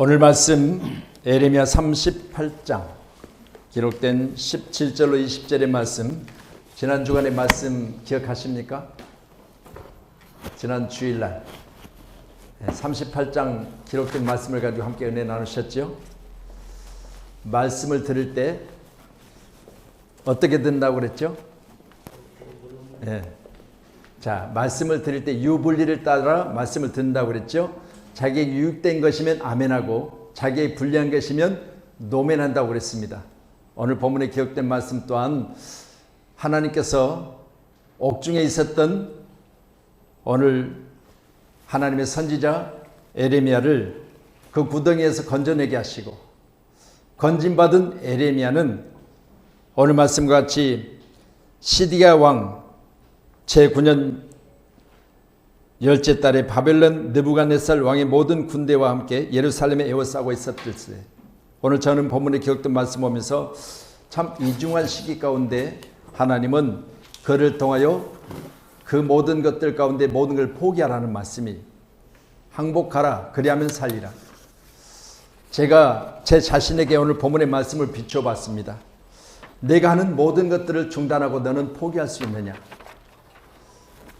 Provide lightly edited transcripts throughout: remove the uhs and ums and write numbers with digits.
오늘 말씀 예레미야 38장 기록된 17절로 20절의 말씀, 지난 주간의 말씀 기억하십니까? 지난 주일날 38장 기록된 말씀을 가지고 함께 은혜 나누셨죠? 말씀을 들을 때 어떻게 듣는다고 그랬죠? 자, 말씀을 들을 때 유불리를 따라 말씀을 듣는다고 그랬죠? 자기에게 유익된 것이면 아멘하고 자기에게 불리한 것이면 노멘한다고 그랬습니다. 오늘 본문에 기록된 말씀 또한 하나님께서 옥중에 있었던 오늘 하나님의 선지자 예레미야를 그 구덩이에서 건져내게 하시고, 건진받은 예레미야는 오늘 말씀과 같이 시디기야 왕 제9년 열째 달에 바벨론 느부갓네살 왕의 모든 군대와 함께 예루살렘에 에워싸고 있었을세. 오늘 저는 본문에 기록된 말씀 보면서 참 이중한 시기 가운데 하나님은 그를 통하여 그 모든 것들 가운데 모든 걸 포기하라는 말씀이, 항복하라 그리하면 살리라. 제가 제 자신에게 오늘 본문의 말씀을 비춰봤습니다. 내가 하는 모든 것들을 중단하고 너는 포기할 수 있느냐?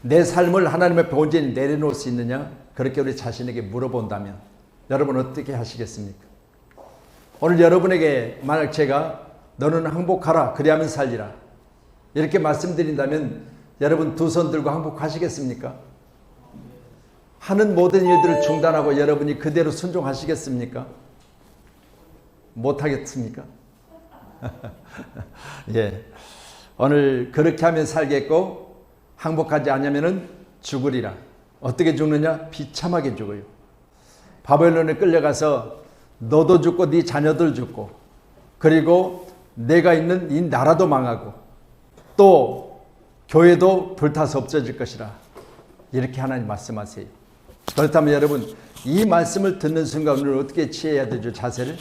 내 삶을 하나님 앞에 온전히 내려놓을 수 있느냐? 그렇게 우리 자신에게 물어본다면 여러분 어떻게 하시겠습니까? 오늘 여러분에게 만약 제가 너는 항복하라 그리하면 살리라 이렇게 말씀드린다면 여러분 두 손 들고 항복하시겠습니까? 하는 모든 일들을 중단하고 여러분이 그대로 순종하시겠습니까? 못하겠습니까? 예. 오늘 그렇게 하면 살겠고 항복하지 않으면 죽으리라. 어떻게 죽느냐? 비참하게 죽어요. 바벨론에 끌려가서 너도 죽고 네 자녀들 죽고, 그리고 내가 있는 이 나라도 망하고 또 교회도 불타서 없어질 것이라. 이렇게 하나님 말씀하세요. 그렇다면 여러분 이 말씀을 듣는 순간 우리는 어떻게 취해야 되죠? 자세를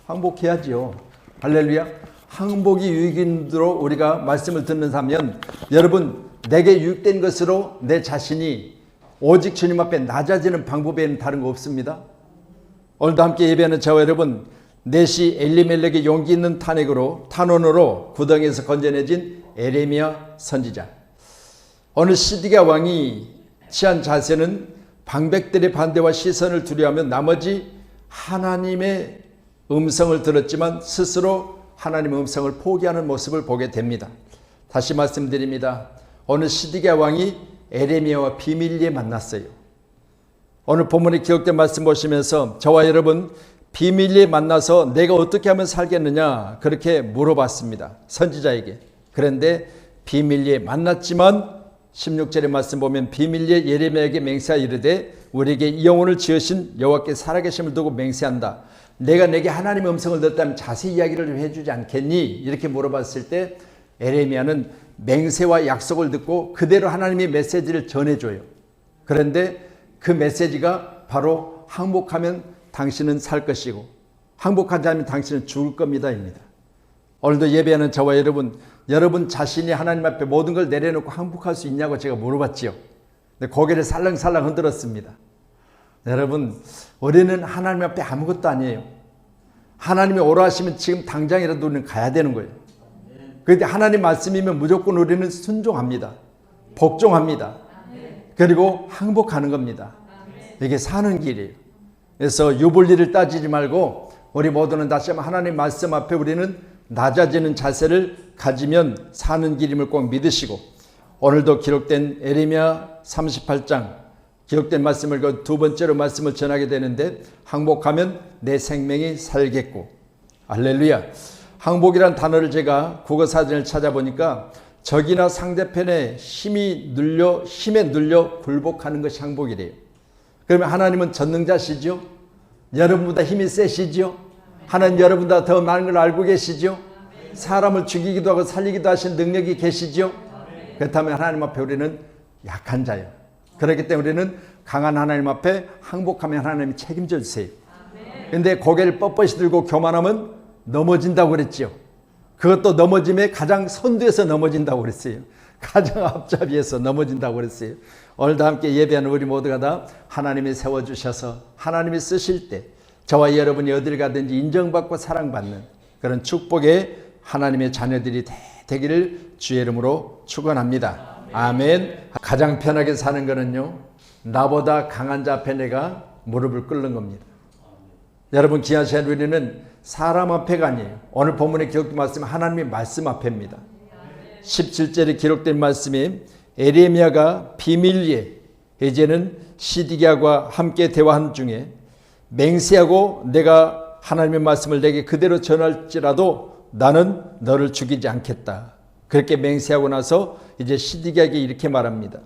항복해야지요. 할렐루야. 항복이 유익인으로 우리가 말씀을 듣는다면 여러분 내게 유익된 것으로 내 자신이 오직 주님 앞에 낮아지는 방법에는 다른 거 없습니다. 오늘도 함께 예배하는 저와 여러분, 넷이 엘리멜렉의 용기 있는 탄원으로 구덩이에서 건져내진 예레미야 선지자. 오늘 시디기야 왕이 취한 자세는 방백들의 반대와 시선을 두려워하며 나머지 하나님의 음성을 들었지만 스스로 하나님의 음성을 포기하는 모습을 보게 됩니다. 다시 말씀드립니다. 오늘 시디기야 왕이 예레미야와 비밀리에 만났어요. 오늘 본문에 기록된 말씀 보시면서 저와 여러분 비밀리에 만나서 내가 어떻게 하면 살겠느냐 그렇게 물어봤습니다. 선지자에게. 그런데 비밀리에 만났지만 16절의 말씀 보면 비밀리에 예레미야에게 맹세하여 이르되 우리에게 이 영혼을 지으신 여호와께 살아계심을 두고 맹세한다. 내가 내게 하나님의 음성을 듣다면 자세히 이야기를 좀 해주지 않겠니? 이렇게 물어봤을 때 예레미야는 맹세와 약속을 듣고 그대로 하나님의 메시지를 전해줘요. 그런데 그 메시지가 바로 항복하면 당신은 살 것이고 항복하지 않으면 당신은 죽을 겁니다 입니다. 오늘도 예배하는 저와 여러분 자신이 하나님 앞에 모든 걸 내려놓고 항복할 수 있냐고 제가 물어봤지요. 근데 고개를 살랑살랑 흔들었습니다. 여러분 우리는 하나님 앞에 아무것도 아니에요. 하나님이 오라 하시면 지금 당장이라도 우리는 가야 되는 거예요. 그런데 하나님 말씀이면 무조건 우리는 순종합니다. 복종합니다. 그리고 항복하는 겁니다. 이게 사는 길이에요. 그래서 유불리를 따지지 말고 우리 모두는 다시 한번 하나님 말씀 앞에 우리는 낮아지는 자세를 가지면 사는 길임을 꼭 믿으시고, 오늘도 기록된 예레미야 38장 기록된 말씀을 두 번째로 말씀을 전하게 되는데, 항복하면 내 생명이 살겠고. 할렐루야. 항복이란 단어를 제가 국어사전을 찾아보니까 적이나 상대편의 힘에 눌려 굴복하는 것이 항복이래요. 그러면 하나님은 전능자시죠? 여러분보다 힘이 세시죠? 하나님 여러분보다 더 많은 걸 알고 계시죠? 사람을 죽이기도 하고 살리기도 하신 능력이 계시죠? 그렇다면 하나님 앞에 우리는 약한 자예요. 그렇기 때문에 우리는 강한 하나님 앞에 항복하면 하나님이 책임져 주세요. 그런데 고개를 뻣뻣이 들고 교만하면 넘어진다고 그랬죠. 그것도 넘어짐에 가장 선두에서 넘어진다고 그랬어요. 가장 앞잡이에서 넘어진다고 그랬어요. 오늘도 함께 예배하는 우리 모두가 다 하나님이 세워주셔서 하나님이 쓰실 때 저와 여러분이 어딜 가든지 인정받고 사랑받는 그런 축복의 하나님의 자녀들이 되기를 주의 이름으로 축원합니다. 아멘. 가장 편하게 사는 거는요, 나보다 강한 자 앞에 내가 무릎을 꿇는 겁니다. 여러분, 귀한 시간 우리는 사람 앞에가 아니에요. 오늘 본문에 기록된 말씀 하나님의 말씀 앞에입니다. 17절에 기록된 말씀이 에레미야가 비밀리에 이제는 시드기야와 함께 대화한 중에 맹세하고 내가 하나님의 말씀을 내게 그대로 전할지라도 나는 너를 죽이지 않겠다. 그렇게 맹세하고 나서 이제 시드기야에게 이렇게 말합니다.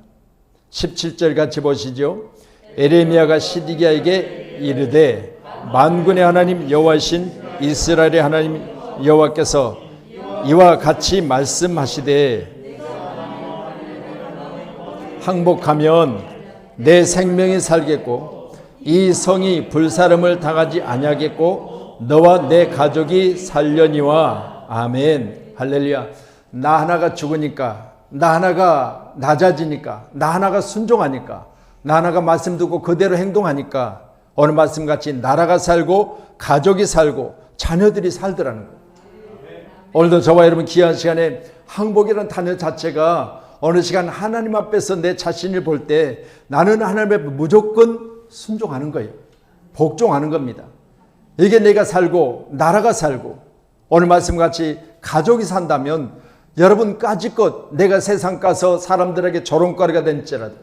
17절 같이 보시죠. 에레미야가 시드기야에게 이르되 만군의 하나님 여호와이신 이스라엘의 하나님 여호와께서 이와 같이 말씀하시되 항복하면 내 생명이 살겠고 이 성이 불사름을 당하지 아니하겠고 너와 내 가족이 살려니와. 아멘. 할렐루야. 나 하나가 죽으니까, 나 하나가 낮아지니까, 나 하나가 순종하니까, 나 하나가 말씀 듣고 그대로 행동하니까 오늘 말씀같이 나라가 살고 가족이 살고 자녀들이 살더라는 거예요. 오늘도 저와 여러분 귀한 시간에 항복이라는 단어 자체가 어느 시간 하나님 앞에서 내 자신을 볼 때 나는 하나님 앞에 무조건 순종하는 거예요. 복종하는 겁니다. 이게 내가 살고 나라가 살고 오늘 말씀같이 가족이 산다면 여러분 까짓것 내가 세상 가서 사람들에게 조롱거리가 될지라도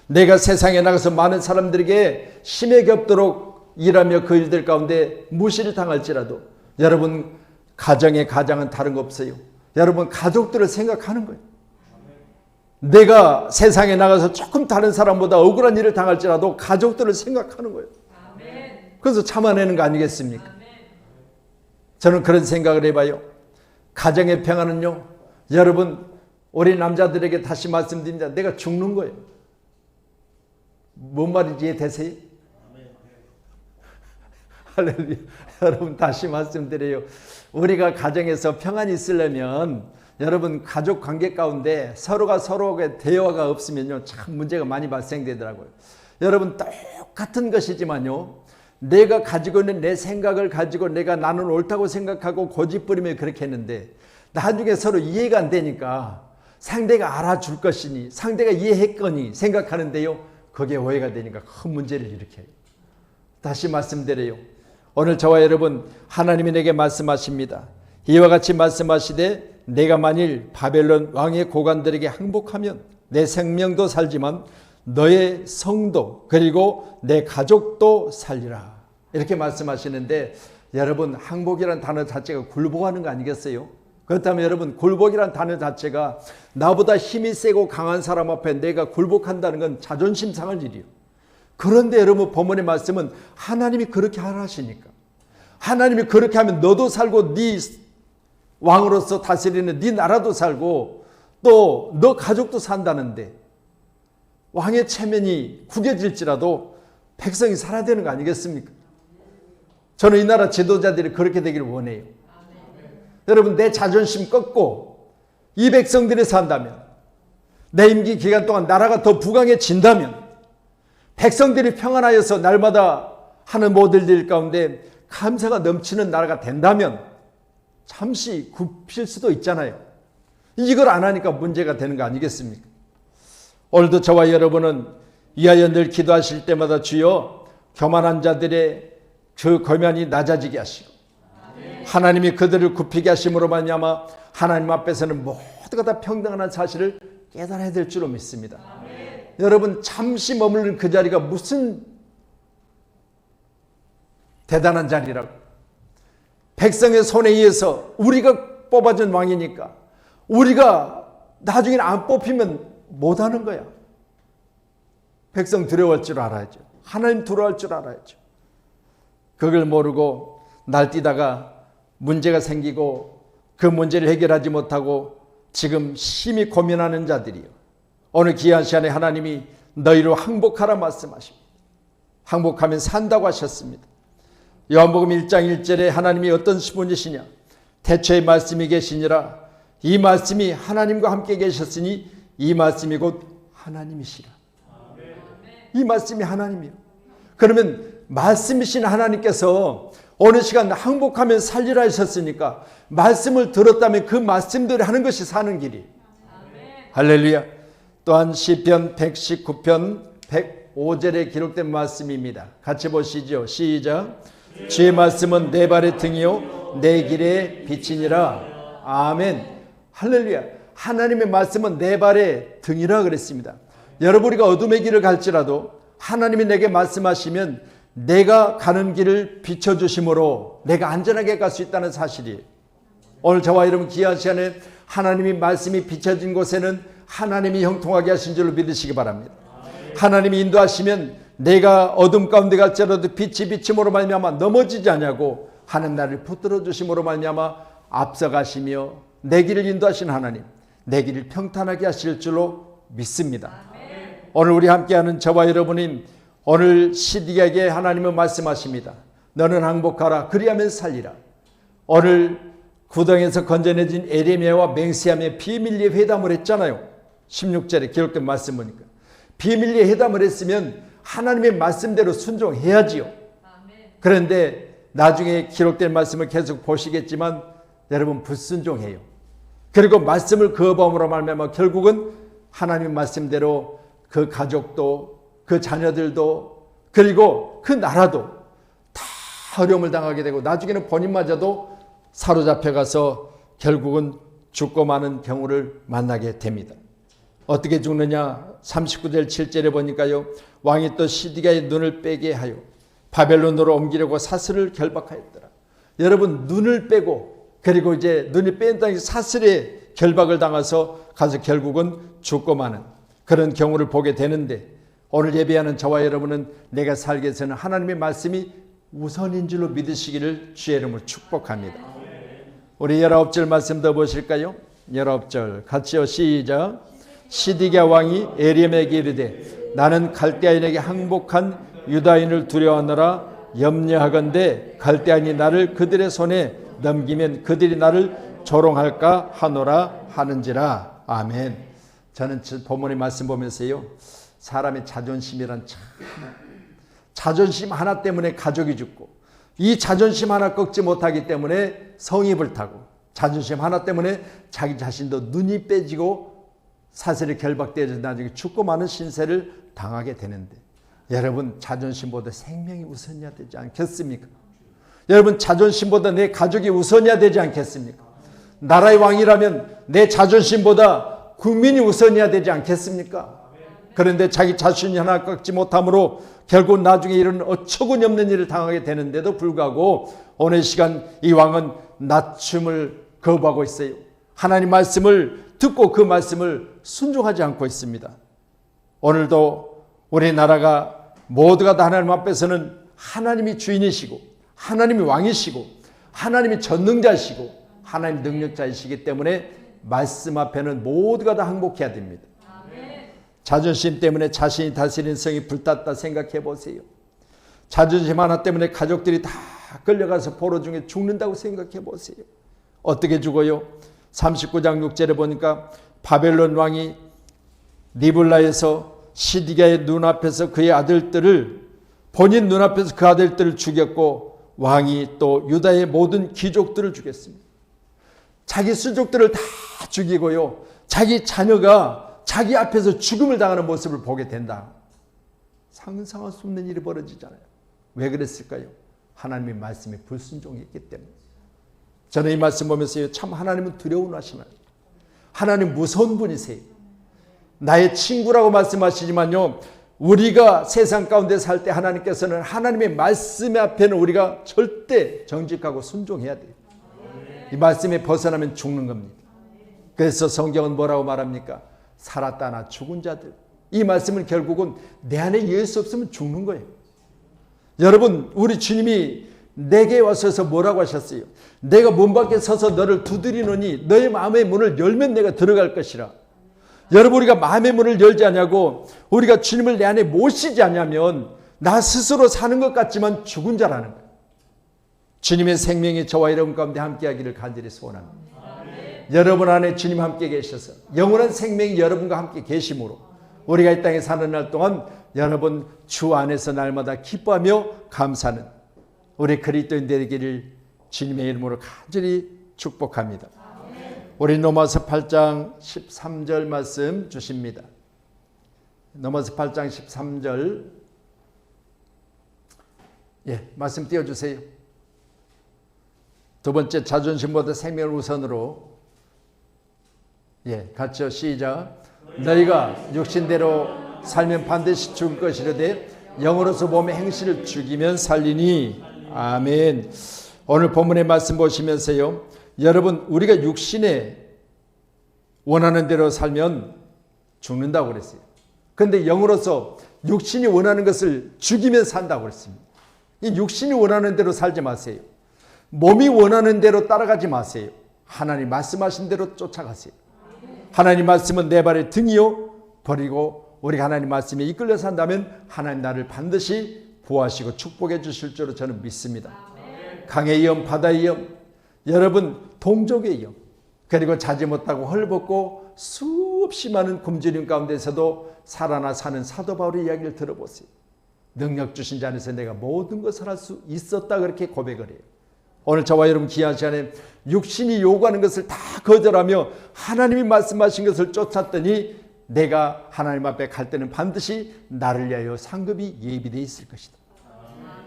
내가 세상에 나가서 많은 사람들에게 심에 겹도록 일하며 그 일들 가운데 무시를 당할지라도 여러분 가장은 다른 거 없어요. 여러분 가족들을 생각하는 거예요. 내가 세상에 나가서 조금 다른 사람보다 억울한 일을 당할지라도 가족들을 생각하는 거예요. 그래서 참아내는 거 아니겠습니까? 저는 그런 생각을 해봐요. 가정의 평안은요, 여러분 우리 남자들에게 다시 말씀드립니다. 내가 죽는 거예요. 뭔 말인지 이해되세요? 할렐루야. 여러분 다시 말씀드려요. 우리가 가정에서 평안이 있으려면 여러분 가족 관계 가운데 서로가 서로에게 대화가 없으면요 참 문제가 많이 발생되더라고요. 여러분 똑같은 것이지만요 내가 가지고 있는 내 생각을 가지고 나는 옳다고 생각하고 고집부리며 그렇게 했는데 나중에 서로 이해가 안 되니까 상대가 알아줄 것이니 상대가 이해했거니 생각하는데요 그게 오해가 되니까 큰 문제를 일으켜요. 다시 말씀드려요. 오늘 저와 여러분 하나님이 내게 말씀하십니다. 이와 같이 말씀하시되 내가 만일 바벨론 왕의 고관들에게 항복하면 내 생명도 살지만 너의 성도 그리고 내 가족도 살리라. 이렇게 말씀하시는데 여러분 항복이라는 단어 자체가 굴복하는 거 아니겠어요? 그렇다면 여러분 굴복이라는 단어 자체가 나보다 힘이 세고 강한 사람 앞에 내가 굴복한다는 건 자존심 상할 일이에요. 그런데 여러분 본문의 말씀은 하나님이 그렇게 하시니까 하나님이 그렇게 하면 너도 살고 네 왕으로서 다스리는 네 나라도 살고 또 너 가족도 산다는데 왕의 체면이 구겨질지라도 백성이 살아야 되는 거 아니겠습니까? 저는 이 나라 지도자들이 그렇게 되기를 원해요. 여러분 내 자존심 꺾고 이 백성들이 산다면 내 임기 기간 동안 나라가 더 부강해진다면 백성들이 평안하여서 날마다 하는 모든 일 가운데 감사가 넘치는 나라가 된다면 잠시 굽힐 수도 있잖아요. 이걸 안 하니까 문제가 되는 거 아니겠습니까? 오늘도 저와 여러분은 이하여 늘 기도하실 때마다 주여 교만한 자들의 그 거면이 낮아지게 하시고 하나님이 그들을 굽히게 하심으로 말미암아 하나님 앞에서는 모두가 다 평등한 사실을 깨달아야 될 줄로 믿습니다. 여러분 잠시 머무르는 그 자리가 무슨 대단한 자리라고. 백성의 손에 의해서 우리가 뽑아준 왕이니까 우리가 나중에 안 뽑히면 못하는 거야. 백성 두려워할 줄 알아야죠. 하나님 두려워할 줄 알아야죠. 그걸 모르고 날뛰다가 문제가 생기고 그 문제를 해결하지 못하고 지금 심히 고민하는 자들이요. 오늘 귀한 시간에 하나님이 너희로 항복하라 말씀하십니다. 항복하면 산다고 하셨습니다. 요한복음 1장 1절에 하나님이 어떤 분이시냐? 태초에 말씀이 계시니라. 이 말씀이 하나님과 함께 계셨으니 이 말씀이 곧 하나님이시라. 이 말씀이 하나님이요. 그러면 말씀이신 하나님께서 어느 시간 항복하면 살리라 하셨으니까 말씀을 들었다면 그 말씀대로 하는 것이 사는 길이. 할렐루야. 또한 시편 119편 105절에 기록된 말씀입니다. 같이 보시죠. 시작. 주의 말씀은 내 발의 등이요 내 길의 빛이니라. 아멘. 할렐루야. 하나님의 말씀은 내 발의 등이라 그랬습니다. 여러분, 우리가 어둠의 길을 갈지라도 하나님이 내게 말씀하시면 내가 가는 길을 비춰주심으로 내가 안전하게 갈 수 있다는 사실이에요. 오늘 저와 여러분 귀한 시간에 하나님이 말씀이 비춰진 곳에는 하나님이 형통하게 하신 줄로 믿으시기 바랍니다. 하나님이 인도하시면 내가 어둠 가운데 갈지라도 빛이 비침으로 말미암아 넘어지지 않냐고 하나님 나를 붙들어 주심으로 말미암아 앞서가시며 내 길을 인도하신 하나님, 내 길을 평탄하게 하실 줄로 믿습니다. 오늘 우리 함께하는 저와 여러분이 오늘 시디에게 하나님은 말씀하십니다. 너는 항복하라. 그리하면 살리라. 오늘 구덩이에서 건져내진 에레미야와 맹세함의 비밀리에 회담을 했잖아요. 16절에 기록된 말씀 보니까 비밀리에 회담을 했으면 하나님의 말씀대로 순종해야지요. 그런데 나중에 기록된 말씀을 계속 보시겠지만 여러분 불순종해요. 그리고 말씀을 거부함으로 말미암아 결국은 하나님의 말씀대로 그 가족도 그 자녀들도 그리고 그 나라도 다 어려움을 당하게 되고 나중에는 본인마저도 사로잡혀가서 결국은 죽고 마는 경우를 만나게 됩니다. 어떻게 죽느냐? 39절 7절에 보니까요. 왕이 또 시디가의 눈을 빼게 하여 바벨론으로 옮기려고 사슬을 결박하였더라. 여러분, 눈을 빼고 그리고 이제 눈이 뺀 땅에 사슬에 결박을 당해서 가서 결국은 죽고 마는 그런 경우를 보게 되는데 오늘 예배하는 저와 여러분은 내가 살기 위해서는 하나님의 말씀이 우선인 줄로 믿으시기를 주의 이름으로 축복합니다. 우리 19절 말씀 더 보실까요? 19절 같이요. 시작. 시디게 왕이 에рем에게 이르되 나는 갈대아인에게 항복한 유다인을 두려워하느라 염려하건대 갈대아인이 나를 그들의 손에 넘기면 그들이 나를 조롱할까 하노라 하는지라. 아멘. 저는 본문의 말씀 보면서요, 사람의 자존심이란 참 자존심 하나 때문에 가족이 죽고 이 자존심 하나 꺾지 못하기 때문에 성이 불타고 자존심 하나 때문에 자기 자신도 눈이 빼지고 사슬이 결박되어서 나중에 죽고 마는 신세를 당하게 되는데 여러분, 자존심보다 생명이 우선이어야 되지 않겠습니까? 여러분, 자존심보다 내 가족이 우선이어야 되지 않겠습니까? 나라의 왕이라면 내 자존심보다 국민이 우선이어야 되지 않겠습니까? 그런데 자기 자신이 하나 꺾지 못함으로 결국 나중에 이런 어처구니 없는 일을 당하게 되는데도 불구하고 오늘 시간 이 왕은 낮춤을 거부하고 있어요. 하나님 말씀을 듣고 그 말씀을 순종하지 않고 있습니다. 오늘도 우리나라가 모두가 다 하나님 앞에서는 하나님이 주인이시고 하나님이 왕이시고 하나님이 전능자이시고 하나님 능력자이시기 때문에 말씀 앞에는 모두가 다 항복해야 됩니다. 자존심 때문에 자신이 다스리는 성이 불탔다 생각해 보세요. 자존심 하나 때문에 가족들이 다 끌려가서 포로 중에 죽는다고 생각해 보세요. 어떻게 죽어요? 39장 6절에 보니까 바벨론 왕이 니블라에서 시디가의 눈앞에서 그의 아들들을 본인 눈앞에서 그 아들들을 죽였고 왕이 또 유다의 모든 귀족들을 죽였습니다. 자기 수족들을 다 죽이고요. 자기 자녀가 자기 앞에서 죽음을 당하는 모습을 보게 된다. 상상할 수 없는 일이 벌어지잖아요. 왜 그랬을까요? 하나님의 말씀에 불순종했기 때문에. 저는 이 말씀 보면서 참 하나님은 두려운 하시나요? 하나님 무서운 분이세요. 나의 친구라고 말씀하시지만요, 우리가 세상 가운데 살 때 하나님께서는 하나님의 말씀 앞에는 우리가 절대 정직하고 순종해야 돼요. 이 말씀에 벗어나면 죽는 겁니다. 그래서 성경은 뭐라고 말합니까? 살았다나 죽은 자들. 이 말씀은 결국은 내 안에 예수 없으면 죽는 거예요. 여러분, 우리 주님이 내게 와서 뭐라고 하셨어요? 내가 문 밖에 서서 너를 두드리노니 너의 마음의 문을 열면 내가 들어갈 것이라. 여러분, 우리가 마음의 문을 열지 않냐고 우리가 주님을 내 안에 모시지 않냐면 나 스스로 사는 것 같지만 죽은 자라는 거예요. 주님의 생명이 저와 여러분 가운데 함께하기를 간절히 소원합니다. 여러분 안에 주님 함께 계셔서 영원한 생명이 여러분과 함께 계심으로 우리가 이 땅에 사는 날 동안 여러분 주 안에서 날마다 기뻐하며 감사하는 우리 그리스도인 되기를 주님의 이름으로 간절히 축복합니다. 우리 로마서 8장 13절 말씀 주십니다. 로마서 8장 13절 말씀 띄워주세요. 두 번째, 자존심보다 생명을 우선으로. 같이요. 시작. 너희가 육신대로 살면 반드시 죽을 것이로되 영으로서 몸의 행실을 죽이면 살리니. 아멘. 오늘 본문의 말씀 보시면서요, 여러분 우리가 육신에 원하는 대로 살면 죽는다고 그랬어요. 그런데 영으로서 육신이 원하는 것을 죽이면 산다고 그랬습니다. 이 육신이 원하는 대로 살지 마세요. 몸이 원하는 대로 따라가지 마세요. 하나님 말씀하신 대로 쫓아가세요. 하나님 말씀은 내 발의 등이요, 버리고 우리가 하나님 말씀에 이끌려 산다면 하나님 나를 반드시 구하시고 축복해 주실 줄로 저는 믿습니다. 강의 위험, 바다의 위험, 여러분 동족의 위험, 그리고 자지 못하고 헐벗고 수없이 많은 굶주림 가운데서도 살아나 사는 사도 바울의 이야기를 들어보세요. 능력 주신 자 안에서 내가 모든 것을 할 수 있었다, 그렇게 고백을 해요. 오늘 저와 여러분 귀한 시간에 육신이 요구하는 것을 다 거절하며 하나님이 말씀하신 것을 쫓았더니 내가 하나님 앞에 갈 때는 반드시 나를 위하여 상급이 예비되어 있을 것이다.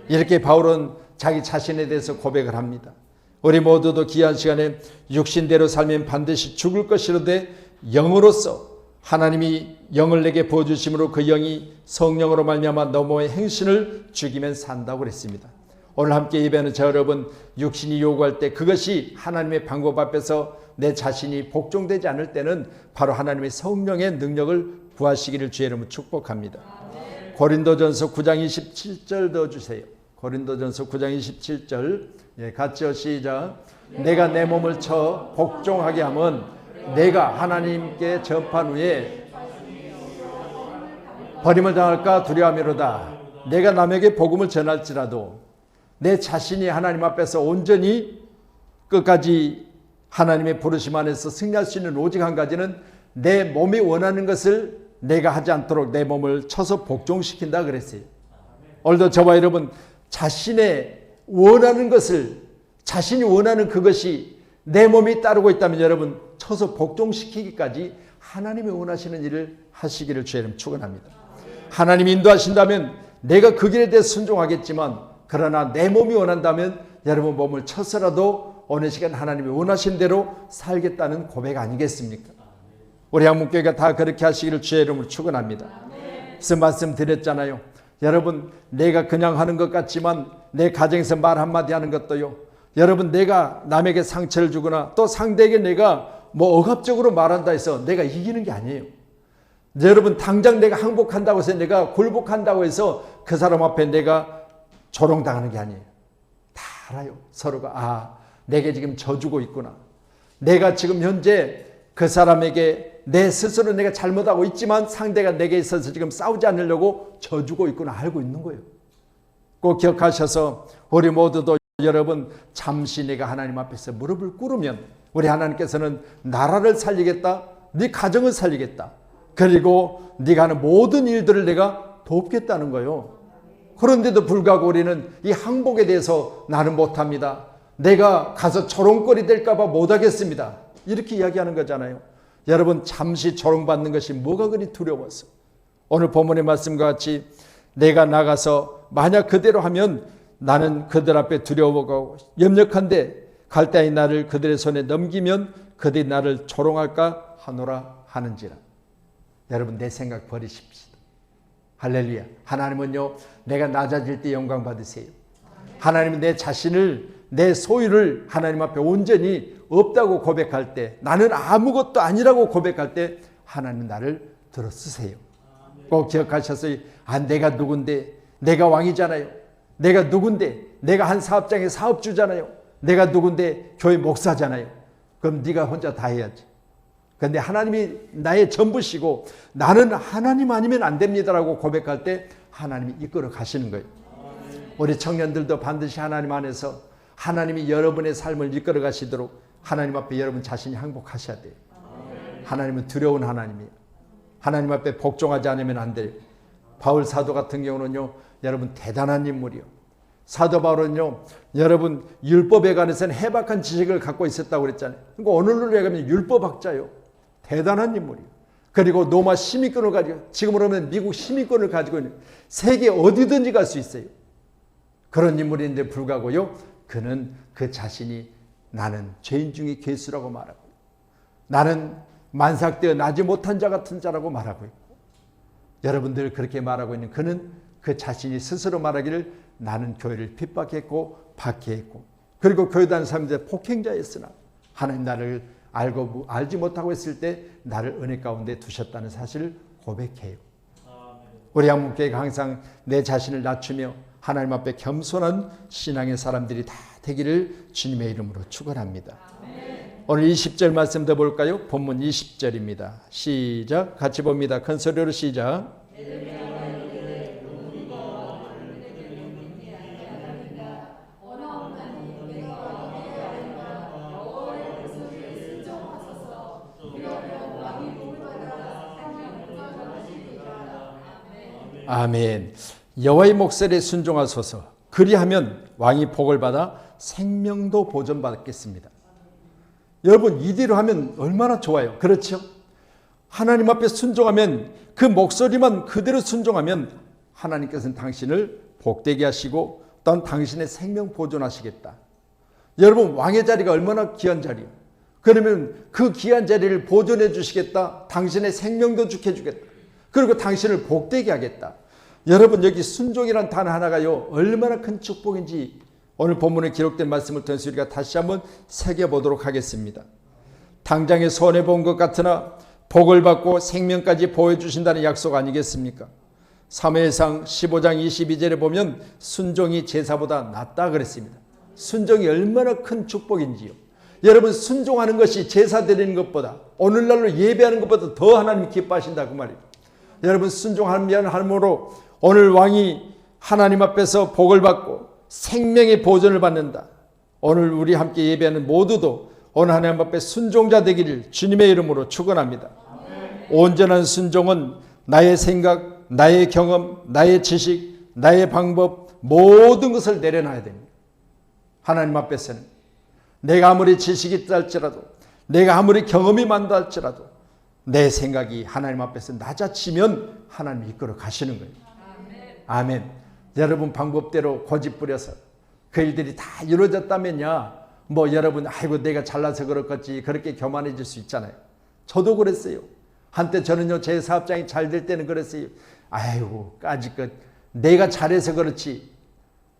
이렇게 바울은 자기 자신에 대해서 고백을 합니다. 우리 모두도 귀한 시간에 육신대로 살면 반드시 죽을 것이로되 영으로서 하나님이 영을 내게 부어주심으로 그 영이 성령으로 말미암아 너머의 행신을 죽이면 산다고 그랬습니다. 오늘 함께 예배하는 저 여러분, 육신이 요구할 때 그것이 하나님의 방법 앞에서 내 자신이 복종되지 않을 때는 바로 하나님의 성령의 능력을 구하시기를 주의 이름으로 축복합니다. 고린도전서 9장 27절 넣어주세요. 고린도전서 9장 27절 같이요. 시작. 내가 내 몸을 쳐 복종하게 하면 내가 하나님께 전판 후에 버림을 당할까 두려워하미로다. 내가 남에게 복음을 전할지라도 내 자신이 하나님 앞에서 온전히 끝까지 하나님의 부르심 안에서 승리할 수 있는 오직 한 가지는 내 몸이 원하는 것을 내가 하지 않도록 내 몸을 쳐서 복종시킨다 그랬어요. 오늘도 저와 여러분 자신의 원하는 것을, 자신이 원하는 그것이 내 몸이 따르고 있다면 여러분 쳐서 복종시키기까지 하나님이 원하시는 일을 하시기를 주의 이름 축원합니다. 하나님이 인도하신다면 내가 그 길에 대해 순종하겠지만, 그러나 내 몸이 원한다면 여러분 몸을 쳐서라도 어느 시간 하나님이 원하신 대로 살겠다는 고백 아니겠습니까? 우리 한문교회가 다 그렇게 하시기를 주의 이름으로 축원합니다. 그래서 말씀드렸잖아요. 여러분 내가 그냥 하는 것 같지만 내 가정에서 말 한마디 하는 것도요, 여러분 내가 남에게 상처를 주거나 또 상대에게 내가 억압적으로 말한다 해서 내가 이기는 게 아니에요. 여러분 당장 내가 항복한다고 해서, 내가 굴복한다고 해서 그 사람 앞에 내가 조롱당하는 게 아니에요. 다 알아요. 서로가 내게 지금 져주고 있구나. 내가 지금 현재 그 사람에게 내 스스로 내가 잘못하고 있지만 상대가 내게 있어서 지금 싸우지 않으려고 져주고 있구나 알고 있는 거예요. 꼭 기억하셔서 우리 모두도 여러분 잠시 내가 하나님 앞에서 무릎을 꿇으면 우리 하나님께서는 나라를 살리겠다, 네 가정을 살리겠다, 그리고 네가 하는 모든 일들을 내가 돕겠다는 거예요. 그런데도 불구하고 우리는 이 항복에 대해서 나는 못합니다, 내가 가서 조롱거리 될까 봐 못하겠습니다, 이렇게 이야기하는 거잖아요. 여러분 잠시 조롱받는 것이 뭐가 그리 두려워서, 오늘 본문의 말씀과 같이 내가 나가서 만약 그대로 하면 나는 그들 앞에 두려워하고 염려한데 갈대아인 나를 그들의 손에 넘기면 그들이 나를 조롱할까 하노라 하는지라. 여러분 내 생각 버리십시다. 할렐루야. 하나님은요 내가 낮아질 때 영광 받으세요. 하나님은 내 자신을, 내 소유를 하나님 앞에 온전히 없다고 고백할 때, 나는 아무것도 아니라고 고백할 때 하나님은 나를 들어 쓰세요. 꼭 기억하셨어요. 내가 누군데, 내가 왕이잖아요. 내가 누군데, 내가 한 사업장의 사업주잖아요. 내가 누군데 교회 목사잖아요. 그럼 네가 혼자 다 해야지. 그런데 하나님이 나의 전부시고 나는 하나님 아니면 안 됩니다라고 고백할 때 하나님이 이끌어 가시는 거예요. 우리 청년들도 반드시 하나님 안에서 하나님이 여러분의 삶을 이끌어 가시도록 하나님 앞에 여러분 자신이 항복하셔야 돼요. 하나님은 두려운 하나님이에요. 하나님 앞에 복종하지 않으면 안 돼요. 바울 사도 같은 경우는요, 여러분 대단한 인물이요. 사도 바울은요, 여러분 율법에 관해서는 해박한 지식을 갖고 있었다고 그랬잖아요. 그러니까 오늘로 얘기하면 율법학자요. 대단한 인물이요. 그리고 로마 시민권을 가지고, 지금으로 하면 미국 시민권을 가지고 있는, 세계 어디든지 갈 수 있어요. 그런 인물인데 불구하고요, 그는 그 자신이 나는 죄인 중에 괴수라고 말하고, 나는 만삭되어 나지 못한 자 같은 자라고 말하고 있고, 여러분들 그렇게 말하고 있는 그는 그 자신이 스스로 말하기를 나는 교회를 핍박했고 박해했고, 그리고 교회 다니는 사람들 폭행자였으나 하나님 나를 알지 못하고 있을 때 나를 은혜 가운데 두셨다는 사실을 고백해요. 우리 한국교회가 항상 내 자신을 낮추며 하나님 앞에 겸손한 신앙의 사람들이 다 되기를 주님의 이름으로 축원합니다. 오늘 20절 말씀 더 볼까요? 본문 20절입니다. 시작. 같이 봅니다. 큰 소리로 시작. 아멘. 여호와의 목소리에 순종하소서. 그리하면 왕이 복을 받아 생명도 보존받겠습니다. 여러분 이대로 하면 얼마나 좋아요. 그렇죠? 하나님 앞에 순종하면, 그 목소리만 그대로 순종하면 하나님께서는 당신을 복되게 하시고 또한 당신의 생명 보존하시겠다. 여러분 왕의 자리가 얼마나 귀한 자리예요. 그러면 그 귀한 자리를 보존해 주시겠다. 당신의 생명도 지켜주겠다. 그리고 당신을 복되게 하겠다. 여러분 여기 순종이란 단어 하나가요, 얼마나 큰 축복인지 오늘 본문에 기록된 말씀을 통해서 우리가 다시 한번 새겨보도록 하겠습니다. 당장에 손해본 것 같으나 복을 받고 생명까지 보여주신다는 약속 아니겠습니까? 사무엘상 15장 22절에 보면 순종이 제사보다 낫다 그랬습니다. 순종이 얼마나 큰 축복인지요. 여러분 순종하는 것이 제사 드리는 것보다, 오늘날로 예배하는 것보다 더 하나님이 기뻐하신다 그 말이에요. 여러분 순종함으로 오늘 왕이 하나님 앞에서 복을 받고 생명의 보존을 받는다. 오늘 우리 함께 예배하는 모두도 오늘 하나님 앞에 순종자 되기를 주님의 이름으로 축원합니다. 온전한 순종은 나의 생각, 나의 경험, 나의 지식, 나의 방법 모든 것을 내려놔야 됩니다. 하나님 앞에서는 내가 아무리 지식이 있다 할지라도, 내가 아무리 경험이 많다 할지라도 내 생각이 하나님 앞에서 낮아지면 하나님이 이끌어 가시는 거예요. 아멘. 여러분 방법대로 고집 부려서 그 일들이 다 이루어졌다면야 뭐 여러분 아이고 내가 잘나서 그렇겠지 그렇게 교만해질 수 있잖아요. 저도 그랬어요. 한때 저는요 제 사업장이 잘 될 때는 그랬어요. 아이고 까짓것 내가 잘해서 그렇지,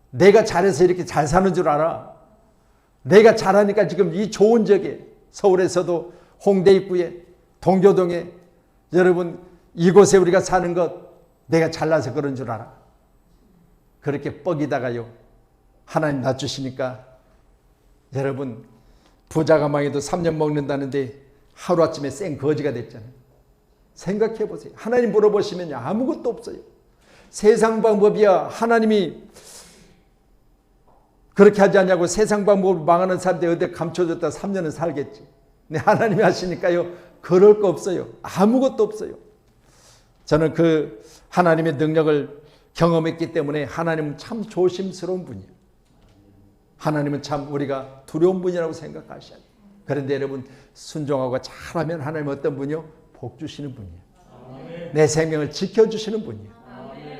내가 잘해서 이렇게 잘 사는 줄 알아. 내가 잘하니까 지금 이 좋은 지역에, 서울에서도 홍대 입구에, 동교동에, 여러분 이곳에 우리가 사는 것 내가 잘나서 그런 줄 알아. 그렇게 뻑이다가요 하나님 낮추시니까 여러분 부자가 망해도 3년 먹는다는데 하루아침에 생 거지가 됐잖아요. 생각해 보세요. 하나님 물어보시면 아무것도 없어요. 세상 방법이야 하나님이 그렇게 하지 않냐고 세상 방법으로 망하는 사람들 어디 감춰줬다 3년은 살겠지. 근데 하나님이 하시니까요 그럴 거 없어요. 아무것도 없어요. 저는 그 하나님의 능력을 경험했기 때문에 하나님은 참 조심스러운 분이에요. 하나님은 참 우리가 두려운 분이라고 생각하셔야 돼요. 그런데 여러분 순종하고 잘하면 하나님은 어떤 분이요? 복 주시는 분이에요. 내 생명을 지켜주시는 분이에요.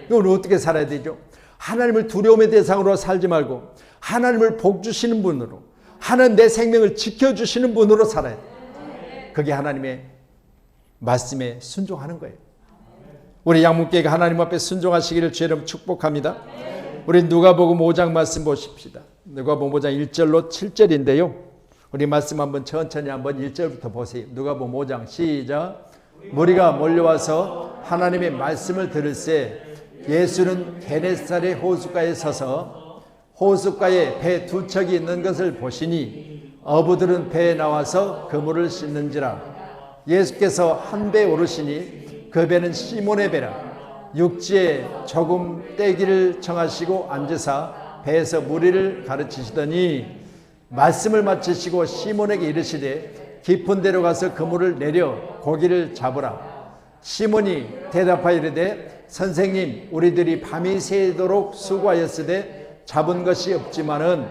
이걸 어떻게 살아야 되죠? 하나님을 두려움의 대상으로 살지 말고 하나님을 복 주시는 분으로, 하나님 내 생명을 지켜주시는 분으로 살아야 돼요. 그게 하나님의 말씀에 순종하는 거예요. 우리 양문교회가 하나님 앞에 순종하시기를 주님 축복합니다. 우리 누가복음 5장 말씀 보십시다. 누가복음 5장 1절로 7절인데요. 우리 말씀 한번 천천히 한번 1절부터 보세요. 누가복음 5장 시작. 무리가 몰려와서 하나님의 말씀을 들을새 예수는 게네사렛 호숫가에 서서 호숫가에 배 두 척이 있는 것을 보시니 어부들은 배에 나와서 그물을 씻는지라. 예수께서 한 배에 오르시니 그 배는 시몬의 배라. 육지에 조금 떼기를 청하시고 앉으사 배에서 무리를 가르치시더니 말씀을 마치시고 시몬에게 이르시되 깊은 데로 가서 그물을 내려 고기를 잡으라. 시몬이 대답하여 이르되 선생님, 우리들이 밤이 새도록 수고하였으되 잡은 것이 없지만은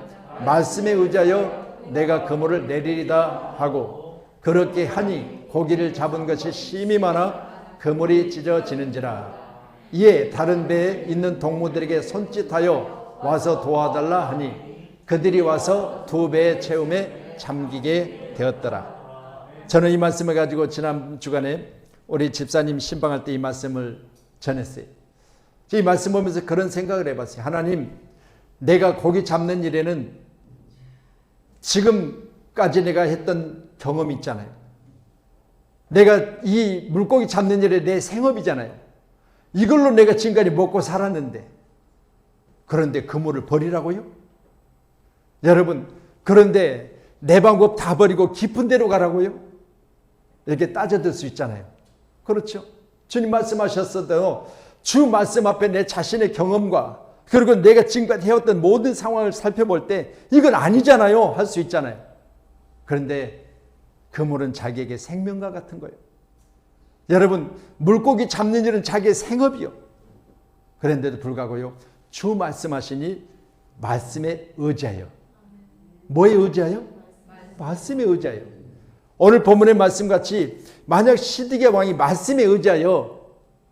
말씀에 의지하여 내가 그물을 내리리다 하고, 그렇게 하니 고기를 잡은 것이 심히 많아 그물이 찢어지는지라. 이에 다른 배에 있는 동무들에게 손짓하여 와서 도와달라 하니 그들이 와서 두 배의 채움에 잠기게 되었더라. 저는 이 말씀을 가지고 지난 주간에 우리 집사님 신방할 때 이 말씀을 전했어요. 이 말씀 보면서 그런 생각을 해봤어요. 하나님, 내가 고기 잡는 일에는 지금까지 내가 했던 경험이 있잖아요. 내가 이 물고기 잡는 일에 내 생업이잖아요. 이걸로 내가 지금까지 먹고 살았는데, 그런데 그물을 버리라고요? 여러분, 그런데 내 방법 다 버리고 깊은 데로 가라고요? 이렇게 따져들 수 있잖아요. 그렇죠? 주님 말씀하셨어도 주 말씀 앞에 내 자신의 경험과 그리고 내가 지금까지 해왔던 모든 상황을 살펴볼 때 이건 아니잖아요 할 수 있잖아요. 그런데 그물은 자기에게 생명과 같은 거예요. 여러분, 물고기 잡는 일은 자기의 생업이요. 그런데도 불구하고요, 주 말씀하시니 말씀에 의지하여. 뭐에 의지하여? 말씀에 의지하여. 오늘 본문의 말씀같이 만약 시드기야 왕이 말씀에 의지하여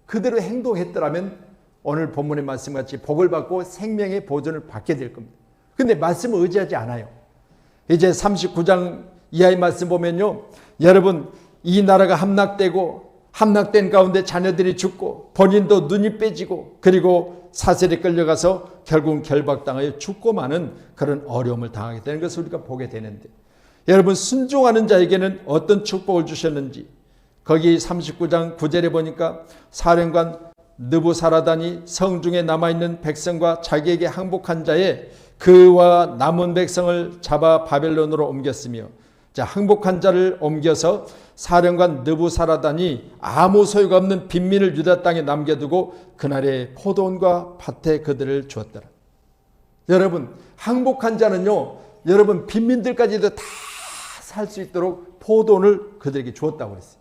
그대로 행동했더라면 오늘 본문의 말씀같이 복을 받고 생명의 보존을 받게 될 겁니다. 그런데 말씀을 의지하지 않아요. 이제 39장 이하의 말씀 보면요, 여러분, 이 나라가 함락된 가운데 자녀들이 죽고 본인도 눈이 빼지고 그리고 사슬에 끌려가서 결국 결박당하여 죽고 마는 그런 어려움을 당하게 되는 것을 우리가 보게 되는데, 여러분, 순종하는 자에게는 어떤 축복을 주셨는지 거기 39장 9절에 보니까 사령관 느부사라단이 성중에 남아있는 백성과 자기에게 항복한 자에 그와 남은 백성을 잡아 바벨론으로 옮겼으며, 자, 항복한 자를 옮겨서 사령관 느부사라단이 아무 소유가 없는 빈민을 유다 땅에 남겨두고 그날의 포도원과 밭에 그들을 주었더라. 여러분, 항복한 자는요, 여러분, 빈민들까지도 다 살 수 있도록 포도원을 그들에게 주었다고 그랬어요.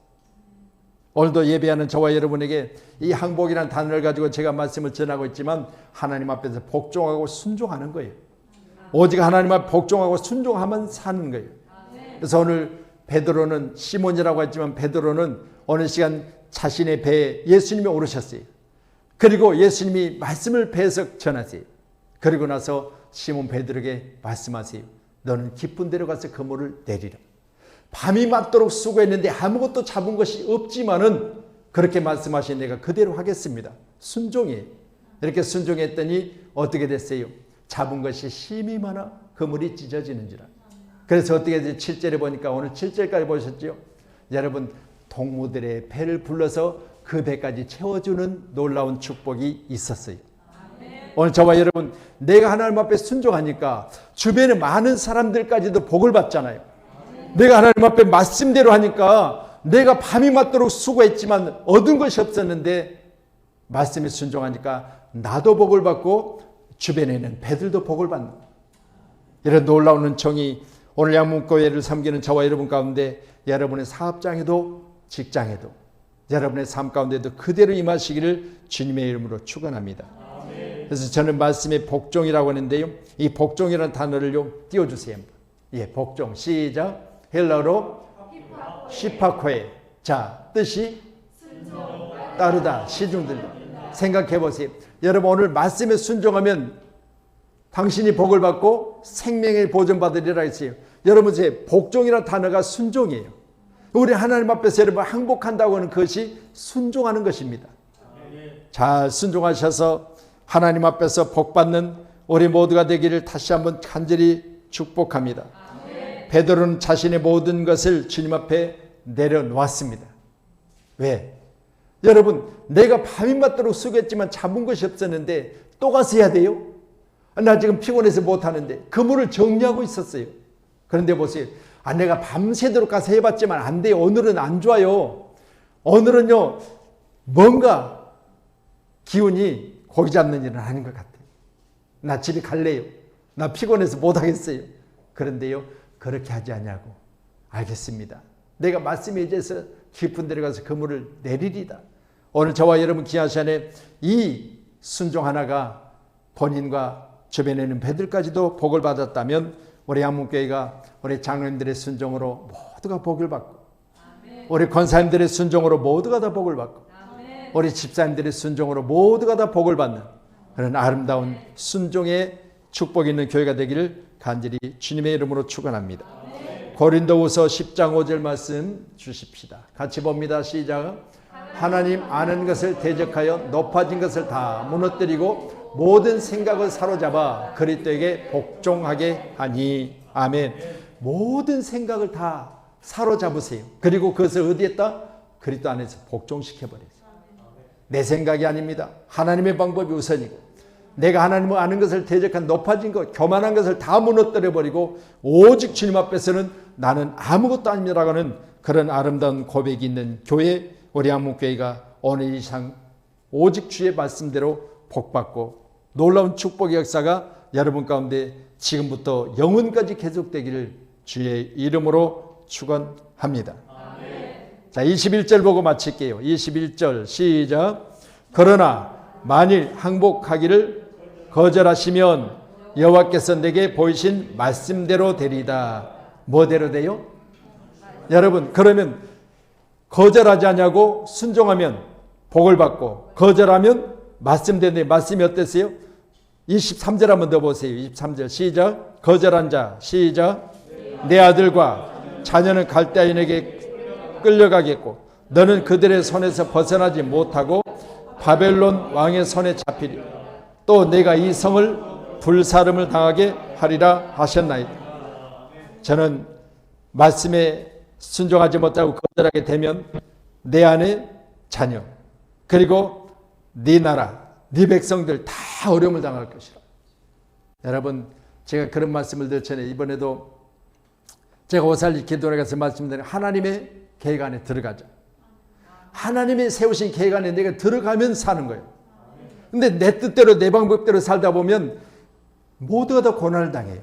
오늘도 예배하는 저와 여러분에게 이 항복이라는 단어를 가지고 제가 말씀을 전하고 있지만 하나님 앞에서 복종하고 순종하는 거예요. 오직 하나님 앞에 복종하고 순종하면 사는 거예요. 그래서 오늘 베드로는, 시몬이라고 했지만 베드로는 어느 시간 자신의 배에 예수님이 오르셨어요. 그리고 예수님이 말씀을 배에서 전하세요. 그리고 나서 시몬 베드로에게 말씀하세요. 너는 깊은 데로 가서 그물을 내리라. 밤이 맞도록 수고했는데 아무것도 잡은 것이 없지만은 그렇게 말씀하신 내가 그대로 하겠습니다. 순종이에요. 이렇게 순종했더니 어떻게 됐어요? 잡은 것이 심히 많아 그물이 찢어지는지라. 그래서 어떻게 되지? 7절에 보니까 오늘 7절까지 보셨죠? 여러분, 동무들의 배를 불러서 그 배까지 채워주는 놀라운 축복이 있었어요. 오늘 저와 여러분, 내가 하나님 앞에 순종하니까 주변에 많은 사람들까지도 복을 받잖아요. 내가 하나님 앞에 말씀대로 하니까 내가 밤이 맞도록 수고했지만 얻은 것이 없었는데 말씀에 순종하니까 나도 복을 받고 주변에 있는 배들도 복을 받는, 이런 놀라운 은총이 오늘 양문교회를 섬기는 저와 여러분 가운데, 여러분의 사업장에도 직장에도 여러분의 삶 가운데도 그대로 임하시기를 주님의 이름으로 축원합니다. 그래서 저는 말씀에 복종이라고 하는데요, 이 복종이라는 단어를 띄워주세요. 예, 복종. 시작. 헬라어로 시파코에. 자, 뜻이 따르다, 시중들다. 생각해 보세요. 여러분, 오늘 말씀에 순종하면 당신이 복을 받고 생명의 보존받으리라 했어요. 여러분, 제 복종이라는 단어가 순종이에요. 우리 하나님 앞에서 여러분 항복한다고 하는 것이 순종하는 것입니다. 잘 순종하셔서 하나님 앞에서 복받는 우리 모두가 되기를 다시 한번 간절히 축복합니다. 베드로는 자신의 모든 것을 주님 앞에 내려놓았습니다. 왜? 여러분, 내가 밤이 맞도록 수고했지만 잡은 것이 없었는데 또 가서 해야 돼요? 나 지금 피곤해서 못하는데 그물을 정리하고 있었어요. 그런데 보세요. 내가 밤새도록 가서 해봤지만 안 돼요. 오늘은 안 좋아요. 오늘은요, 뭔가 기운이 고기 잡는 일은 아닌 것 같아요. 나 집에 갈래요. 나 피곤해서 못하겠어요. 그런데요, 그렇게 하지 않냐고. 알겠습니다. 내가 말씀에 의해서 깊은 데로 가서 그물을 내리리다. 오늘 저와 여러분 귀한 시간에 이 순종 하나가 본인과 주변에 있는 배들까지도 복을 받았다면 우리 양문교회가 우리 장로님들의 순종으로 모두가 복을 받고, 우리 권사님들의 순종으로 모두가 다 복을 받고, 우리 집사님들의 순종으로 모두가 다 복을 받는 그런 아름다운 순종의 축복이 있는 교회가 되기를 간절히 주님의 이름으로 축원합니다. 고린도후서 10장 5절 말씀 주십시다. 같이 봅니다. 시작. 하나님 아는 것을 대적하여 높아진 것을 다 무너뜨리고 모든 생각을 사로잡아 그리스도에게 복종하게 하니. 아멘. 모든 생각을 다 사로잡으세요. 그리고 그것을 어디에다? 그리스도 안에서 복종시켜버리세요. 내 생각이 아닙니다. 하나님의 방법이 우선이고, 내가 하나님을 아는 것을 대적한 높아진 것, 교만한 것을 다 무너뜨려버리고 오직 주님 앞에서는 나는 아무것도 아닙니다라고 하는 그런 아름다운 고백이 있는 교회, 우리 한문교회가 오늘 이상 오직 주의 말씀대로 복받고 놀라운 축복의 역사가 여러분 가운데 지금부터 영원까지 계속되기를 주의 이름으로 축원합니다. 자, 21절 보고 마칠게요. 21절 시작. 그러나 만일 항복하기를 거절하시면 여호와께서 내게 보이신 말씀대로 되리다. 뭐대로 돼요? 여러분, 그러면 거절하지 않냐고 순종하면 복을 받고, 거절하면 말씀대로. 말씀이 어땠어요? 23절 한번 더 보세요. 23절 시작. 거절한 자 시작. 내 아들과 자녀는 갈대아인에게 끌려가겠고 너는 그들의 손에서 벗어나지 못하고 바벨론 왕의 손에 잡히리. 또 내가 이 성을 불사름을 당하게 하리라 하셨나이다. 저는 말씀에 순종하지 못하고 거절하게 되면 내 안에 자녀, 그리고 네 나라, 네 백성들 다 어려움을 당할 것이라. 여러분, 제가 그런 말씀을 드렸잖아요. 이번에도 제가 오살리키 돌아가서 말씀드린 하나님의 계획 안에 들어가자. 하나님의 세우신 계획 안에 내가 들어가면 사는 거예요. 근데 내 뜻대로 내 방법대로 살다 보면 모두가 다 고난을 당해요.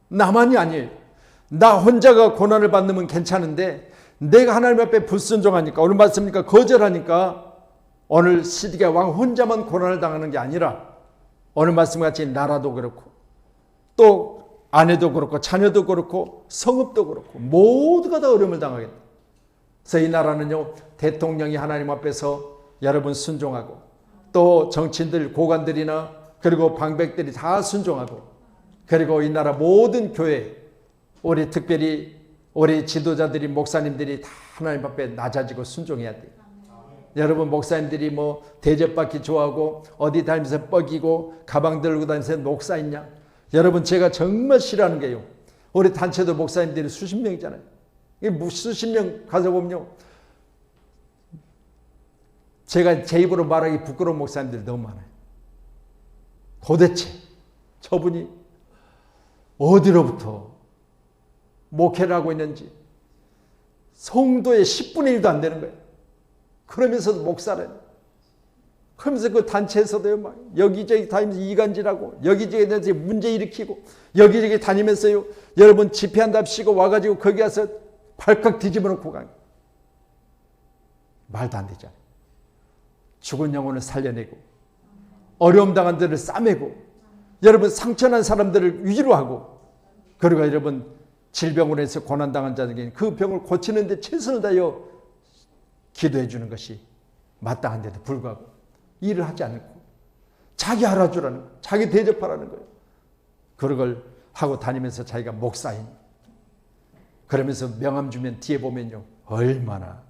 나만이 아니에요. 나 혼자가 고난을 받으면 괜찮은데 내가 하나님 앞에 불순종하니까, 오늘 말씀이니까 거절하니까 오늘 시드기야 왕 혼자만 고난을 당하는 게 아니라 오늘 말씀같이 나라도 그렇고 또 아내도 그렇고 자녀도 그렇고 성읍도 그렇고 모두가 다 어려움을 당하겠다. 그래서 이 나라는요, 대통령이 하나님 앞에서 여러분 순종하고, 또 정치인들, 고관들이나 그리고 방백들이 다 순종하고, 그리고 이 나라 모든 교회, 우리 특별히 우리 지도자들이, 목사님들이 다 하나님 앞에 낮아지고 순종해야 돼요. 여러분, 목사님들이 뭐 대접받기 좋아하고 어디 다니면서 뻐기고 가방 들고 다니면서 목사 있냐? 여러분, 제가 정말 싫어하는 게요, 우리 단체도 목사님들이 수십 명이잖아요. 수십 명 가서 보면요, 제가 제 입으로 말하기 부끄러운 목사님들이 너무 많아요. 도대체 저분이 어디로부터 목회를 하고 있는지, 성도의 10분의 1도 안 되는 거예요. 그러면서도 목사를, 그러면서 그 단체에서도요, 막 여기저기 다니면서 이간질하고 여기저기 대해서 문제 일으키고 여기저기 다니면서요, 여러분 집회한답시고 와가지고 거기 가서 발칵 뒤집어 놓고 가요. 말도 안 되잖아요. 죽은 영혼을 살려내고 어려움 당한 데를 싸매고, 여러분 상처난 사람들을 위로하고, 그리고 여러분 질병으로 해서 고난당한 자들에게 그 병을 고치는 데 최선을 다하여 기도해 주는 것이 마땅한데도 불구하고 일을 하지 않고 자기 알아주라는 거예요. 자기 대접하라는 거예요. 그런 걸 하고 다니면서 자기가 목사인, 그러면서 명함 주면 뒤에 보면요, 얼마나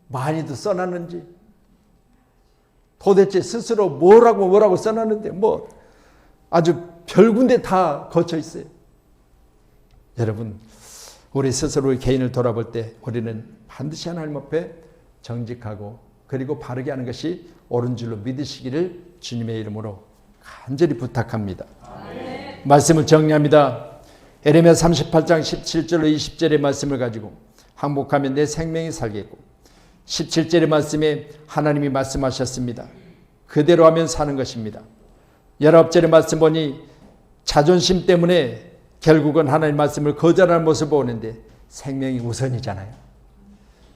많이도 써놨는지, 도대체 스스로 뭐라고 써놨는데 뭐 아주 별군데 다 거쳐 있어요. 여러분, 우리 스스로의 개인을 돌아볼 때 우리는 반드시 하나님 앞에 정직하고 그리고 바르게 하는 것이 옳은 줄로 믿으시기를 주님의 이름으로 간절히 부탁합니다. 아멘. 말씀을 정리합니다. 에레미야 38장 17절로 20절의 말씀을 가지고 항복하면 내 생명이 살겠고, 17절의 말씀에 하나님이 말씀하셨습니다. 그대로 하면 사는 것입니다. 19절의 말씀 보니 자존심 때문에 결국은 하나님 말씀을 거절하는 모습을 보는데 생명이 우선이잖아요.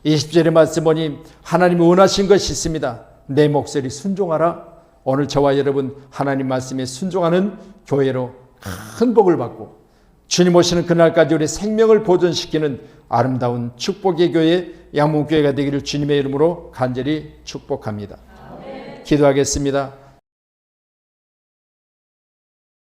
20절의 말씀 보니 하나님이 원하신 것이 있습니다. 내 목소리 순종하라. 오늘 저와 여러분 하나님 말씀에 순종하는 교회로 큰 복을 받고 주님 오시는 그날까지 우리 생명을 보존시키는 아름다운 축복의 교회, 양문교회가 되기를 주님의 이름으로 간절히 축복합니다. 기도하겠습니다.